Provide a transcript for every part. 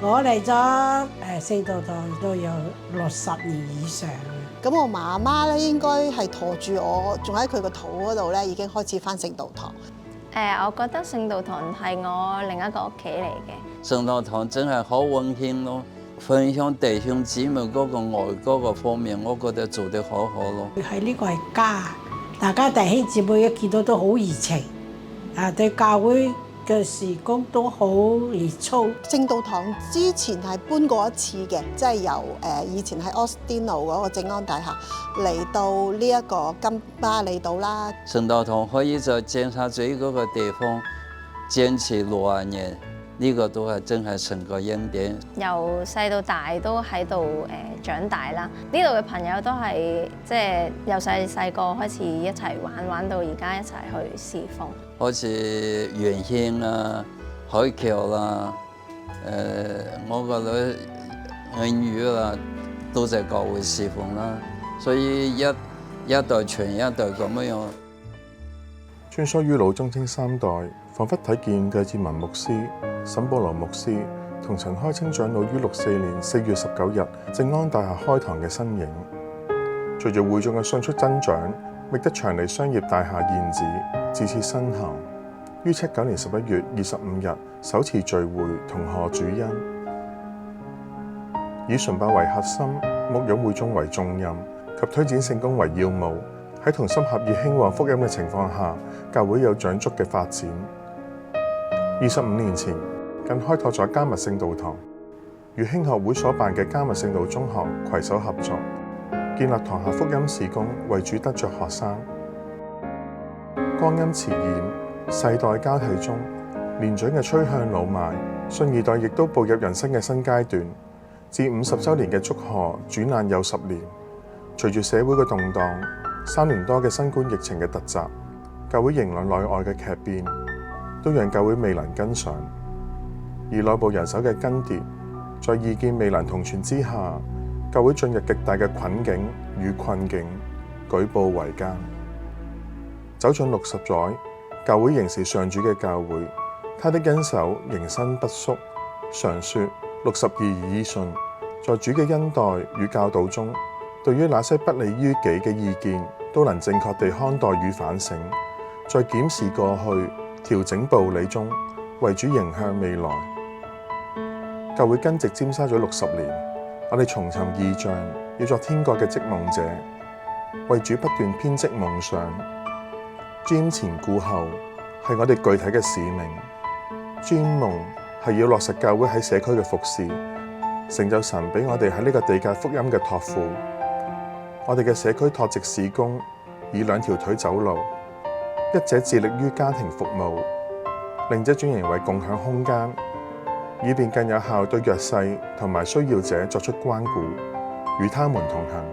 我嚟咗聖道堂都有60年以上。咁我媽媽咧應該係馱住我，仲喺佢個肚嗰度咧，已經開始返聖道堂。我覺得聖道堂係我另一個屋企嚟嘅。聖道堂真係好溫馨咯，分享弟兄姊妹嗰個愛嗰個方面，我覺得做得好好咯。喺呢個係家，大家弟兄姊妹一見到都好熱情，對教會嘅事工都好熱操。聖道堂之前係搬過一次嘅，即係由以前喺 Austin 路嗰個正安大廈嚟到呢一個金巴利島啦。聖道堂可以在尖沙咀嗰個地方堅持60年，呢個都係真係神個恩典。由細到大都喺度長大啦，呢度嘅朋友都係即係由細個開始一齊玩到而家一齊去侍奉。好似袁軒啦、海橋啦，我個女恩宇啦，都在教會侍奉啦，所以一代傳一代咁樣。穿梭於老中青三代，彷彿睇見繼志文牧師、沈保羅牧師同陳開清長老於64年4月19日正安大廈開堂嘅身影。隨住會眾嘅迅速增長，覓得長利商業大廈現址，自設新堂，於79年11月25日首次聚會同賀主恩，以崇拜為核心，牧養會眾為重任及推展聖工為要務。喺同心合意興旺福音嘅情況下，教會有長足嘅發展。25年前，更開拓咗迦密聖道堂，與興學會所辦嘅迦密聖道中學攜手合作，建立堂下福音事工，為主得着學生。光陰遲延，世代交替中，年長嘅趨向老邁，信二代亦都步入人生嘅新階段。自50週年嘅祝賀轉眼有10年，隨住社會嘅動盪，3年多嘅新冠疫情嘅突襲，教會迎來內外嘅劇變，都讓教會未能跟上。而內部人手嘅更迭，在意見未能同傳之下，教會進入極大嘅困境與困境，舉步維艱。走進60載，教會仍是上主嘅教會，他的恩手仍伸不縮。常說60而已順，在主嘅恩待與教導中，對於那些不利於己嘅意見，都能正確地看待與反省，在檢視過去、調整步履中，為主迎向未來。教會根植尖沙咀60年，我哋重尋異象，要作天國嘅織夢者，為主不斷編織夢想。瞻前顧後係我哋具體嘅使命，瞻夢係要落實教會喺社區嘅服侍，成就神俾我哋喺呢個地界福音嘅託付。我哋嘅社區拓殖事工以2條腿走路，一者致力於家庭服務，另者轉型為共享空間，以便更有效對弱勢同埋需要者作出關顧，與他們同行。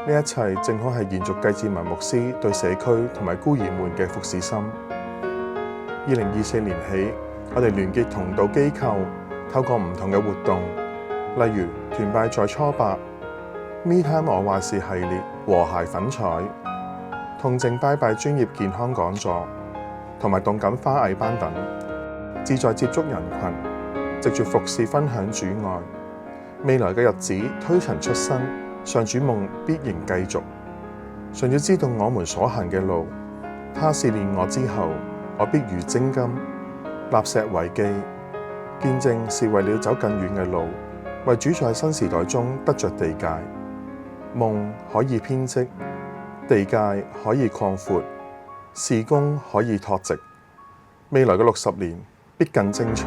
呢一切正好係延續繼志文牧師對社區同埋孤兒們嘅服侍心。2024年起，我哋聯結同道機構，透過唔同嘅活動，例如團拜在初八、Me Time 我話事系列、和諧粉彩、痛症拜拜專業健康講座，同埋動感花藝班等，志在接觸人群，藉住服侍分享主愛。未來嘅日子推陳出新，上主夢必然繼續。上主知道我們所行嘅路，他試煉我之後，我必如精金，立石為記。見證是為了走更遠嘅路，為主在新時代中得着地界。夢可以編織，地界可以擴闊，事工可以拓殖。未來嘅60年必更精彩。